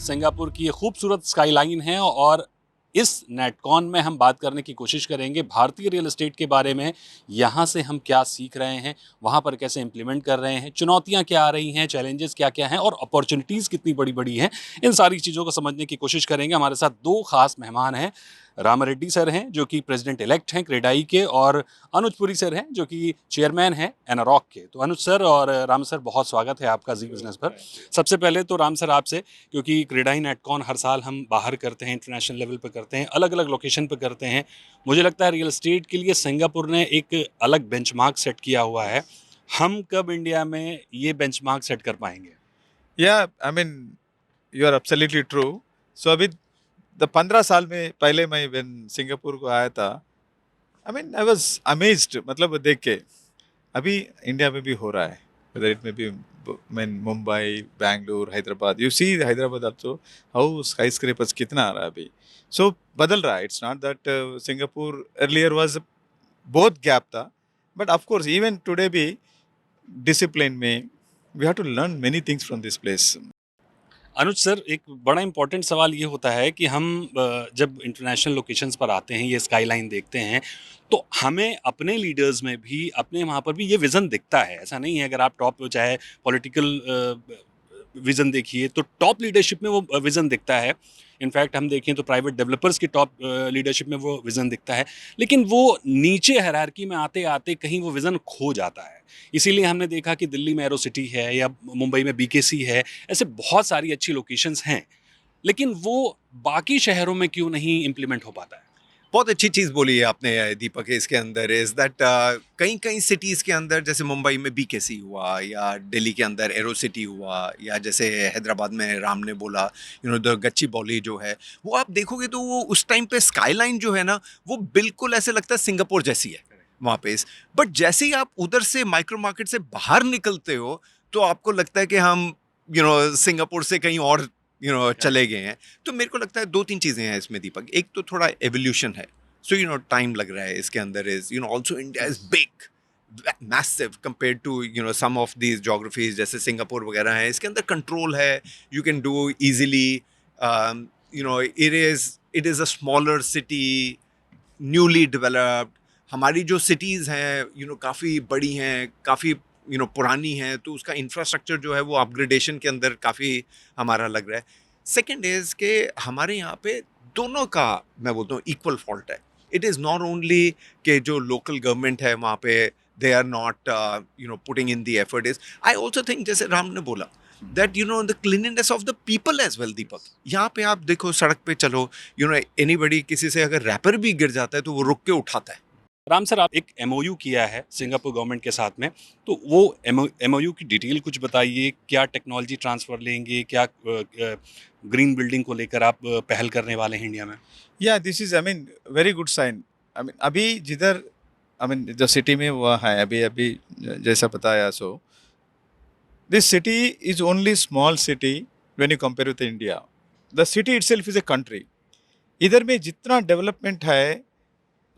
Singapore की ये खूबसूरत स्काईलाइन है और इस नेटकॉन में हम बात करने की कोशिश करेंगे भारतीय रियल एस्टेट के बारे में। यहाँ से हम क्या सीख रहे हैं, वहाँ पर कैसे इम्प्लीमेंट कर रहे हैं, चुनौतियाँ क्या आ रही हैं, चैलेंजेस क्या क्या हैं और अपॉर्चुनिटीज़ कितनी बड़ी बड़ी हैं, इन सारी चीज़ों को समझने की कोशिश करेंगे। हमारे साथ दो खास मेहमान हैं। राम रेड्डी सर हैं जो कि प्रेसिडेंट इलेक्ट हैं क्रेडाई के, और अनुज पुरी सर हैं जो कि चेयरमैन हैं एनारॉक के। तो अनुज सर और राम सर, बहुत स्वागत है आपका जी बिजनेस पर। सबसे पहले तो राम सर आपसे, क्योंकि क्रेडाई नेटकॉन हर साल हम बाहर करते हैं, इंटरनेशनल लेवल पर करते हैं, अलग अलग लोकेशन पर करते हैं। मुझे लगता है रियल एस्टेट के लिए सिंगापुर ने एक अलग बेंचमार्क सेट किया हुआ है। हम कब इंडिया में ये बेंचमार्क सेट कर पाएंगे? Yeah, I mean, you are absolutely true. So अभी 15 साल में पहले मैं when सिंगापुर को आया था, I mean, I was amazed. मतलब देख के अभी इंडिया में भी हो रहा है, whether it may be Mumbai, Bangalore, Hyderabad. You see Hyderabad also how skyscrapers कितना आ रहा है अभी. So बदल रहा है. It's not that Singapore earlier was बहुत गैप था, but of course even today भी discipline में we have to learn many things from this place. Anuj sir, एक बड़ा इंपॉर्टेंट सवाल ये होता है कि हम जब इंटरनेशनल लोकेशंस पर आते हैं, ये स्काईलाइन देखते हैं, तो हमें अपने लीडर्स में भी, अपने वहाँ पर भी ये विज़न दिखता है। ऐसा नहीं है, अगर आप टॉप चाहे पॉलिटिकल विज़न देखिए तो टॉप लीडरशिप में वो विज़न दिखता है। इनफैक्ट हम देखें तो प्राइवेट डेवलपर्स की टॉप लीडरशिप में वो विज़न दिखता है, लेकिन वो नीचे हायरार्की में आते आते कहीं वो विज़न खो जाता है। इसीलिए हमने देखा कि दिल्ली में एरो सिटी है या मुंबई में बीकेसी है, ऐसे बहुत सारी अच्छी लोकेशंस हैं, लेकिन वो बाकी शहरों में क्यों नहीं इम्प्लीमेंट हो पाता है? बहुत अच्छी चीज़ बोली है आपने दीपक। इसके अंदर इज़ दैट कई कई सिटीज़ के अंदर, जैसे मुंबई में बीकेसी हुआ, या दिल्ली के अंदर एरो सिटी हुआ, या जैसे हैदराबाद में राम ने बोला द गच्चीबौली जो है, वो आप देखोगे तो वो उस टाइम पे स्काईलाइन जो है ना, वो बिल्कुल ऐसे लगता है सिंगापुर जैसी है वहाँ पे। बट जैसे ही आप उधर से माइक्रो मार्केट से बाहर निकलते हो तो आपको लगता है कि हम सिंगापुर से कहीं और चले गए हैं। तो मेरे को लगता है दो तीन चीज़ें हैं इसमें दीपक। एक तो थोड़ा एवोल्यूशन है, सो टाइम लग रहा है इसके अंदर। Is also India is big, massive compared to some of these geographies, जैसे सिंगापुर वगैरह है। इसके अंदर कंट्रोल है, you can do easily. It is a smaller city, newly developed. हमारी जो सिटीज़ हैं काफ़ी बड़ी हैं, काफ़ी पुरानी है, तो उसका इंफ्रास्ट्रक्चर जो है वो अपग्रेडेशन के अंदर काफ़ी हमारा लग रहा है। सेकंड इज़ के हमारे यहाँ पे दोनों का, मैं बोलता हूँ, इक्वल फॉल्ट है। इट इज़ नॉट ओनली कि जो लोकल गवर्नमेंट है वहाँ पे they are not putting in the effort. Is I also think, जैसे राम ने बोला, that the cleanliness of the people as well Deepak. यहाँ पे आप देखो, सड़क पे चलो, एनीबडी, किसी से अगर रैपर भी गिर जाता है तो वो रुक के उठाता है। राम सर, आप एक एमओयू किया है सिंगापुर गवर्नमेंट के साथ में, तो वो एमओयू की डिटेल कुछ बताइए। क्या टेक्नोलॉजी ट्रांसफ़र लेंगे, क्या ग्रीन बिल्डिंग को लेकर आप पहल करने वाले हैं इंडिया में? Yeah, this is, I mean, very good sign. I mean, अभी जिधर, I mean, जो सिटी में हुआ है, अभी जैसा बताया, so this city is only small city when you compare with India. The city itself is a country. इधर में जितना डेवलपमेंट है,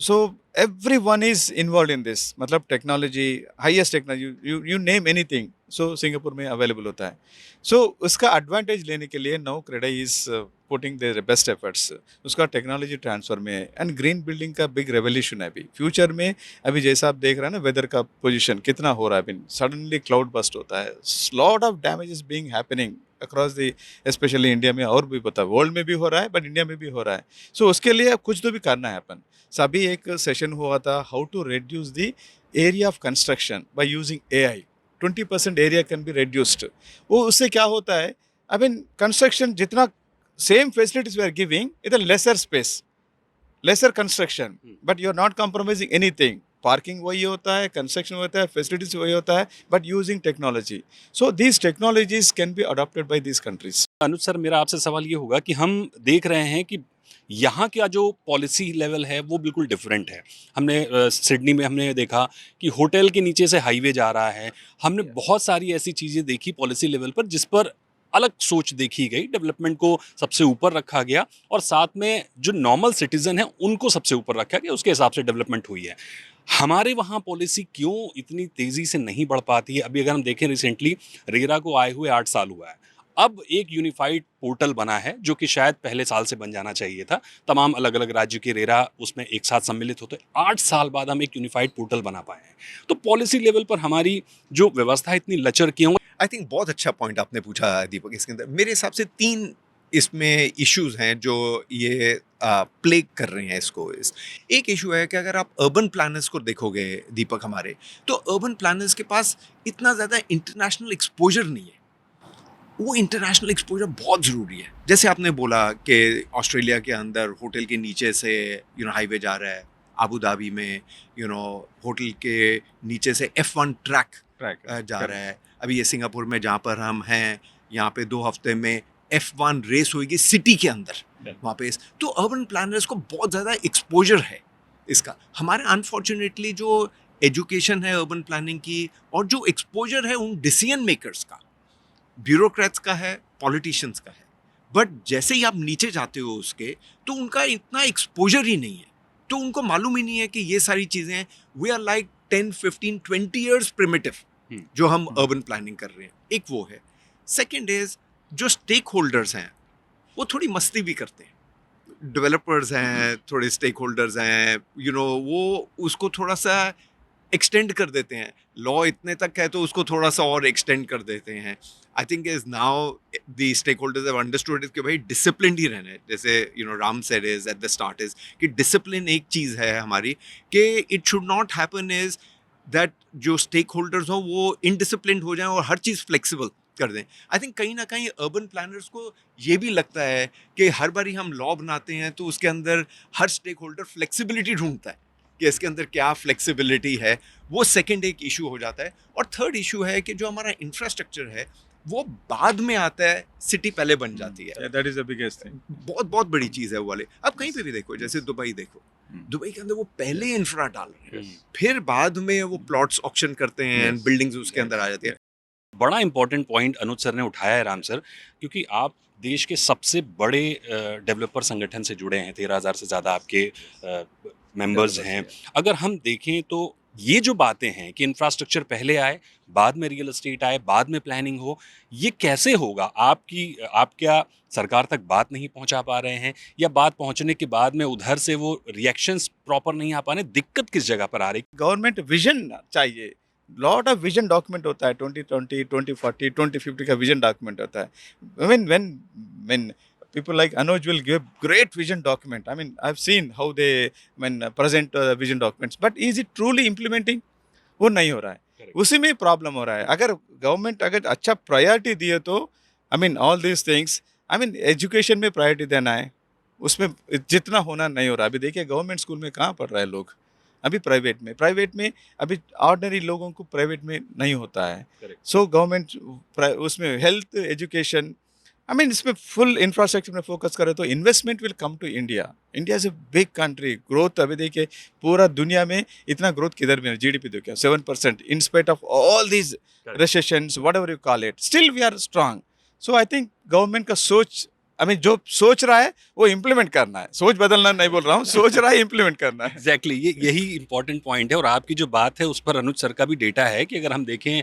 so everyone is involved in this. मतलब technology, highest technology, you name anything, so Singapore में available होता है। so उसका advantage लेने के लिए now CREDAI is putting their best efforts उसका टेक्नोलॉजी ट्रांसफर में। एंड ग्रीन बिल्डिंग का बिग रेवोल्यूशन है अभी फ्यूचर में। अभी जैसा आप देख रहे हैं ना, वेदर का पोजीशन कितना हो रहा है, अभी सडनली क्लाउड बस्ट होता है, lot of damage is being happening across the, specially India में, और भी पता वर्ल्ड में भी हो रहा है, बट इंडिया में भी हो रहा है। सो उसके लिए कुछ तो भी करना है अपन। अभी एक सेशन हुआ था, how to reduce the area of construction by using AI। 20% area can be reduced. वो उससे क्या होता है, आई मीन कंस्ट्रक्शन जितना same facilities we are giving, it lesser space, lesser construction, but you are not compromising anything. Parking वही होता है, construction होता है, फैसिलिटीज वही होता है, but using technology. So these technologies can be adopted by these countries. Anuj sir, मेरा आपसे सवाल ये होगा कि हम देख रहे हैं कि यहाँ का जो पॉलिसी लेवल है वो बिल्कुल डिफरेंट है। हमने सिडनी में हमने देखा कि होटल के नीचे से हाईवे जा रहा है। हमने बहुत सारी ऐसी चीज़ें देखी पॉलिसी लेवल पर जिस पर अलग सोच देखी गई, डेवलपमेंट को सबसे ऊपर रखा गया और साथ में जो नॉर्मल सिटीज़न हैं उनको सबसे ऊपर रखा गया, उसके हिसाब से डेवलपमेंट हुई है। हमारे वहाँ पॉलिसी क्यों इतनी तेज़ी से नहीं बढ़ पाती है? अभी अगर हम देखें, रिसेंटली रेरा को आए हुए 8 साल हुआ है। अब एक यूनिफाइड पोर्टल बना है जो कि शायद पहले साल से बन जाना चाहिए था। तमाम अलग अलग राज्य के रेरा उसमें एक साथ सम्मिलित होते, 8 साल बाद हम एक यूनिफाइड पोर्टल बना पाए हैं। तो पॉलिसी लेवल पर हमारी जो व्यवस्था है इतनी लचर क्यों? आई थिंक बहुत अच्छा पॉइंट आपने पूछा दीपक। इसके अंदर मेरे हिसाब से 3 इसमें इश्यूज हैं जो ये प्लेग कर रहे हैं इसको। एक इशू है कि अगर आप अर्बन प्लानर्स को देखोगे दीपक हमारे, तो अर्बन प्लानर्स के पास इतना ज़्यादा इंटरनेशनल एक्सपोजर नहीं है। वो इंटरनेशनल एक्सपोजर बहुत ज़रूरी है। जैसे आपने बोला कि ऑस्ट्रेलिया के अंदर होटल के नीचे से हाईवे जा रहा है, आबू धाबी में होटल के नीचे से F1 ट्रैक जा रहा है। अभी ये सिंगापुर में जहाँ पर हम हैं, यहाँ पे 2 हफ्ते में F1 रेस होगी सिटी के अंदर वहाँ पे। तो अर्बन प्लानर्स को बहुत ज़्यादा एक्सपोजर है इसका। हमारे अनफॉर्चुनेटली जो एजुकेशन है अर्बन प्लानिंग की और जो एक्सपोजर है उन डिसीजन मेकर्स का, ब्यूरोक्रेट्स का है, पॉलिटिशियंस का है, बट जैसे ही आप नीचे जाते हो उसके, तो उनका इतना एक्सपोजर ही नहीं है, तो उनको मालूम ही नहीं है कि ये सारी चीज़ें we are like 10, 15, 20 years primitive जो हम अर्बन प्लानिंग कर रहे हैं। एक वो है। सेकेंड इज जो स्टेक होल्डर्स हैं वो थोड़ी मस्ती भी करते हैं। डेवलपर्स हैं, थोड़े स्टेक होल्डर्स हैं, वो उसको थोड़ा सा एक्सटेंड कर देते हैं। लॉ इतने तक है तो उसको थोड़ा सा और एक्सटेंड कर देते हैं। I think is now the stakeholders have understood is कि भाई डिसिप्लिन ही रहना है। जैसे Ram said is at the start is कि डिसिप्लिन एक चीज़ है हमारी, कि it should not happen is that जो स्टेक होल्डर्स हो वो इनडिसिप्लिन हो जाएं और हर चीज़ फ्लेक्सिबल कर दें। आई थिंक कहीं ना कहीं अर्बन प्लानर्स को ये भी लगता है कि हर बारी हम लॉ बनाते हैं तो उसके अंदर हर स्टेक होल्डर फ्लेक्सिबिलिटी ढूंढता है कि इसके अंदर क्या फ्लेक्सिबिलिटी है। वो सेकंड एक इशू हो जाता है। और थर्ड इशू है कि जो हमारा इंफ्रास्ट्रक्चर है वो बाद में आता है, सिटी पहले बन जाती है। That is the biggest thing. बहुत बहुत बड़ी चीज़ है वो वाले। अब कहीं पे भी देखो, जैसे दुबई देखो, दुबई के अंदर वो पहले इंफ्रा डाल रहे हैं, फिर बाद में वो प्लॉट्स ऑक्शन करते हैं, बिल्डिंग्स उसके अंदर आ जाती है। बड़ा इंपॉर्टेंट पॉइंट अनुज सर ने उठाया है राम सर, क्योंकि आप देश के सबसे बड़े डेवलपर संगठन से जुड़े हैं, 13,000 से ज़्यादा आपके मेंबर्स हैं। अगर हम देखें तो ये जो बातें हैं कि इंफ्रास्ट्रक्चर पहले आए, बाद में रियल एस्टेट आए, बाद में प्लानिंग हो, ये कैसे होगा? आप क्या सरकार तक बात नहीं पहुंचा पा रहे हैं, या बात पहुंचने के बाद में उधर से वो रिएक्शंस प्रॉपर नहीं आ पा रहे? दिक्कत किस जगह पर आ रही? गवर्नमेंट विजन चाहिए। लॉट ऑफ विजन डॉक्यूमेंट होता है, 2020, 2040, 2050 का विजन डॉक्यूमेंट होता है। When people like Anuj will give great vision document. I mean, I've seen how they present vision documents, but is it truly implementing? वो नहीं हो रहा है। Correct. उसी में प्रॉब्लम हो रहा है। अगर गवर्नमेंट अगर अच्छा प्रायोरिटी दिए तो ऑल दीज थिंग्स, एजुकेशन में प्रायोरिटी देना है, उसमें जितना होना नहीं हो रहा। अभी देखिए गवर्नमेंट स्कूल में कहाँ पढ़ रहे हैं लोग, अभी प्राइवेट में अभी ऑर्डिनरी लोगों को प्राइवेट में नहीं होता है। सो गवर्नमेंट उसमें हेल्थ, एजुकेशन, इसमें फुल इंफ्रास्ट्रक्चर में फोकस करें तो investment will come to India. India is a big country. Growth अभी देखिए पूरा दुनिया में इतना ग्रोथ किधर भी नहीं। जीडीपी देखिए 7%, in spite of all these recessions, whatever you call it, still we are strong. So I think government का सोच, जो सोच रहा है वो इम्प्लीमेंट करना है। सोच बदलना नहीं बोल रहा हूँ, सोच रहा है इम्प्लीमेंट करना है। एग्जैक्टली यही इंपॉर्टेंट पॉइंट है। और आपकी जो बात है उस पर अनुज सर का भी डेटा है कि अगर हम देखें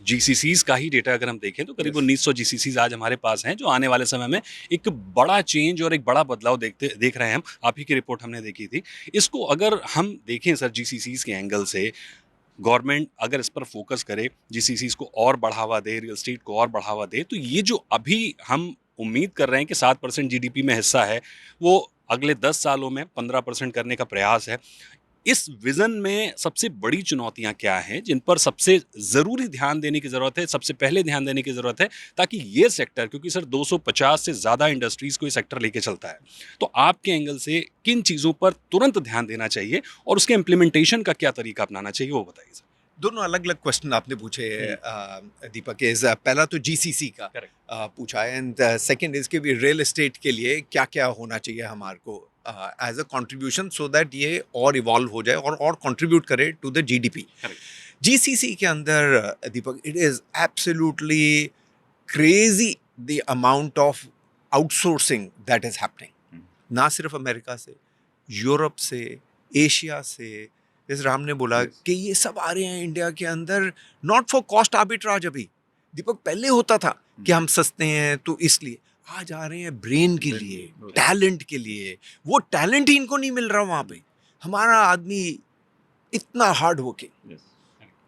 जीसीसीज का ही डेटा अगर हम देखें तो करीब 1900 जीसीसीज आज हमारे पास हैं, जो आने वाले समय में एक बड़ा चेंज और एक बड़ा बदलाव देख रहे हैं हम। आप ही की रिपोर्ट हमने देखी थी। इसको अगर हम देखें सर जीसीसीज के एंगल से, गवर्नमेंट अगर इस पर फोकस करे, जीसीसीज को और बढ़ावा दे, रियल एस्टेट को और बढ़ावा दे, तो ये जो अभी हम उम्मीद कर रहे हैं कि 7% जीडीपी में हिस्सा है, वो अगले 10 सालों में 15% करने का प्रयास है। इस विजन में सबसे बड़ी चुनौतियां क्या हैं जिन पर सबसे ज़रूरी ध्यान देने की ज़रूरत है, सबसे पहले ध्यान देने की ज़रूरत है, ताकि ये सेक्टर, क्योंकि सर 250 से ज़्यादा इंडस्ट्रीज़ को ये सेक्टर लेके चलता है, तो आपके एंगल से किन चीज़ों पर तुरंत ध्यान देना चाहिए और उसके इम्प्लीमेंटेशन का क्या तरीका अपनाना चाहिए, वो बताइए सर। दोनों अलग अलग क्वेश्चन आपने पूछे दीपक। पहला तो जीसीसी का पूछा है, एंड सेकंड इज के भी रियल एस्टेट के लिए क्या क्या होना चाहिए हमारे को as a contribution, so that ये और इवॉल्व हो जाए और कंट्रीब्यूट करे टू द जीडीपी। जीसीसी के अंदर Deepak, it is absolutely crazy the amount of outsourcing that is happening, ना सिर्फ अमेरिका से, यूरोप से, एशिया से। जैसे राम ने बोला कि ये सब आ रहे हैं इंडिया के अंदर, नॉट फॉर कॉस्ट आर्बिट्राज। अभी दीपक पहले होता था कि हम सस्ते हैं तो इसलिए आज आ रहे हैं ब्रेन के लिए, टैलेंट के लिए। वो टैलेंट ही इनको नहीं मिल रहा वहाँ पे। हमारा आदमी इतना हार्ड वर्किंग,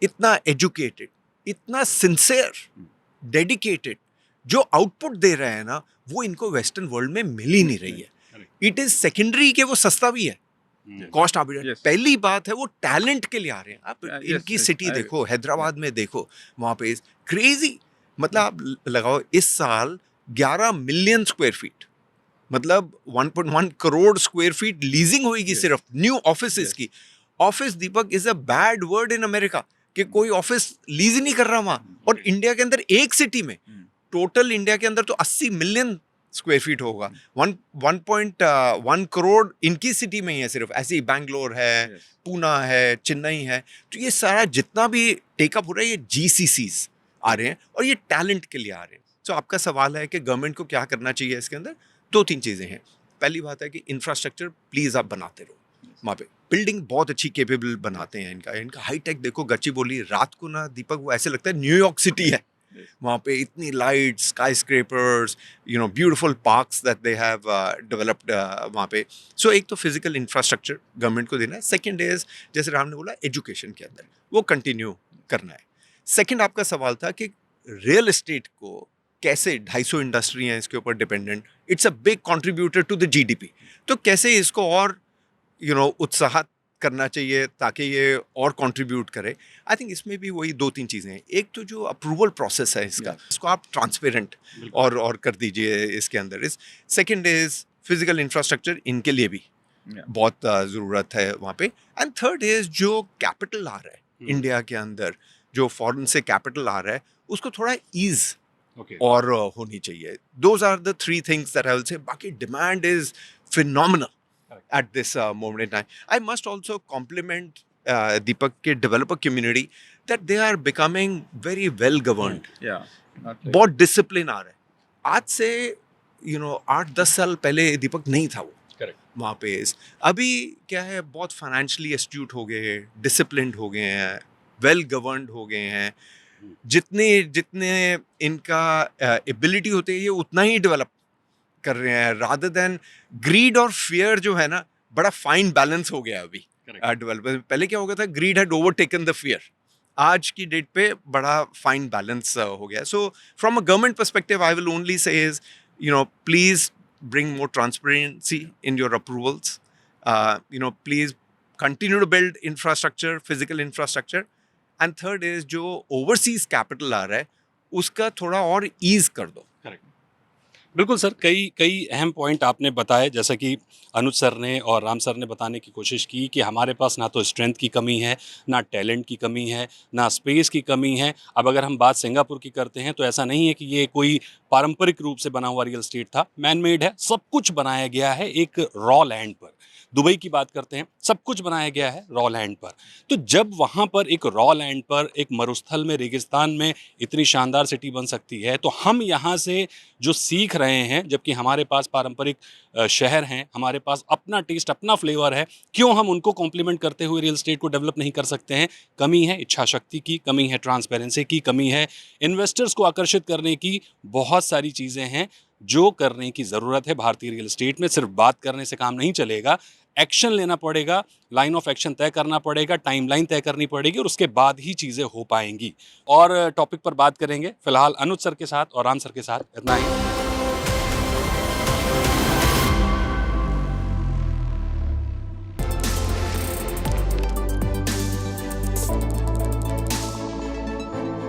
इतना एजुकेटेड, इतना सिंसियर, डेडिकेटेड, जो आउटपुट दे रहे हैं ना, वो इनको वेस्टर्न वर्ल्ड में मिल ही नहीं रही है। इट इज सेकेंडरी के वो सस्ता भी है, कॉस्ट आर्बिट्रेज। पहली बात है वो टैलेंट के लिए आ रहे हैं। आप इनकी सिटी देखो, हैदराबाद में देखो, वहाँ पे क्रेजी, मतलब आप लगाओ इस साल 11 मिलियन स्क्वायर फीट, मतलब 1.1 करोड़ स्क्वायर फीट लीजिंग होगी सिर्फ न्यू ऑफिसेस की। Office, Deepak, is a bad word in America कि कोई ऑफिस लीज ही नहीं कर रहा वहाँ। और इंडिया के अंदर एक सिटी में, टोटल इंडिया के अंदर तो 80 मिलियन स्क्वायर फीट होगा, 1.1 करोड़ इनकी सिटी में ही है सिर्फ। ऐसे ही बैंगलोर है, पूना है, चेन्नई है। तो ये सारा जितना भी टेकअप हो रहा है, ये जीसीसीज आ रहे हैं और ये टैलेंट के लिए आ रहे हैं। तो आपका सवाल है कि गवर्नमेंट को क्या करना चाहिए इसके अंदर? 2-3 चीज़ें हैं। पहली बात है कि इंफ्रास्ट्रक्चर प्लीज़ आप बनाते रहो। वहाँ पे बिल्डिंग बहुत अच्छी केपेबल बनाते हैं। इनका हाईटेक देखो, गच्चीबोली, रात को ना दीपक वो ऐसे लगता है न्यूयॉर्क सिटी है। वहाँ पे इतनी lights, sky scrapers, beautiful parks that they have developed वहाँ पे। सो एक तो फिजिकल इंफ्रास्ट्रक्चर गवर्नमेंट को देना है। सेकेंड इज, जैसे राम ने बोला, एजुकेशन के अंदर वो कंटिन्यू करना है। सेकेंड आपका सवाल था कि रियल एस्टेट को कैसे, 250 इंडस्ट्री हैं इसके ऊपर dependent, it's a big contributor to the GDP. तो कैसे इसको और उत्साहित करना चाहिए ताकि ये और कंट्रीब्यूट करे। आई थिंक इसमें भी वही 2-3 चीज़ें हैं। एक तो जो अप्रूवल प्रोसेस है इसका, इसको आप ट्रांसपेरेंट और कर दीजिए इसके अंदर। इस सेकंड इज फिजिकल इंफ्रास्ट्रक्चर, इनके लिए भी बहुत ज़रूरत है वहाँ पे। एंड थर्ड इज जो कैपिटल आ रहा है इंडिया के अंदर, जो फॉरेन से कैपिटल आ रहा है, उसको थोड़ा ईज और होनी चाहिए। Those are the 3 things that I will say. बाकी demand is phenomenal at this moment in time. I must also compliment Deepak के developer community that they are becoming very well governed. बहुत discipline आ रहा है। आज से 8-10 साल पहले दीपक नहीं था वो वहाँ पे। अभी क्या है, बहुत फाइनेंशियली एस्ट्यूट हो गए, डिसिप्लिन्ड हो गए हैं, वेल गवर्नड हो गए हैं। जितने इनका एबिलिटी होती है, ये उतना ही डेवलप कर रहे हैं, रादर देन ग्रीड और फियर जो है ना, बड़ा फाइन बैलेंस हो गया अभी डेवलपर। पहले क्या हो गया था, greed had overtaken the fear. आज की डेट पे बड़ा फाइन बैलेंस हो गया। So from a government perspective I will only say is, please bring more transparency in your approvals, please continue to build infrastructure, physical infrastructure. And third is जो overseas capital आ रहा है, उसका थोड़ा और ease कर दो। बिल्कुल सर, कई अहम पॉइंट आपने बताए, जैसा कि अनुज सर ने और राम सर ने बताने की कोशिश की कि हमारे पास ना तो स्ट्रेंथ की कमी है, ना टैलेंट की कमी है, ना स्पेस की कमी है। अब अगर हम बात सिंगापुर की करते हैं तो ऐसा नहीं है कि ये कोई पारंपरिक रूप से बना हुआ रियल एस्टेट था, मैन मेड है। सब कुछ बनाया गया है एक रॉ लैंड पर। दुबई की बात करते हैं, सब कुछ बनाया गया है रॉ लैंड पर। तो जब वहाँ पर एक रॉ लैंड पर, एक मरुस्थल में, रेगिस्तान में इतनी शानदार सिटी बन सकती है, तो हम यहाँ से जो सीख रहे हैं, जबकि हमारे पास पारंपरिक शहर हैं, हमारे पास अपना टेस्ट, अपना फ्लेवर है, क्यों हम उनको कॉम्प्लीमेंट करते हुए रियल एस्टेट को डेवलप नहीं कर सकते हैं? कमी है इच्छा शक्ति की, कमी है ट्रांसपेरेंसी की, कमी है इन्वेस्टर्स को आकर्षित करने की। बहुत सारी चीज़ें हैं जो करने की ज़रूरत है भारतीय रियल एस्टेट में। सिर्फ बात करने से काम नहीं चलेगा, एक्शन लेना पड़ेगा, लाइन ऑफ एक्शन तय करना पड़ेगा, टाइमलाइन तय करनी पड़ेगी, और उसके बाद ही चीज़ें हो पाएंगी। और टॉपिक पर बात करेंगे फिलहाल अनुज सर के साथ और राम सर के साथ। इतना ही।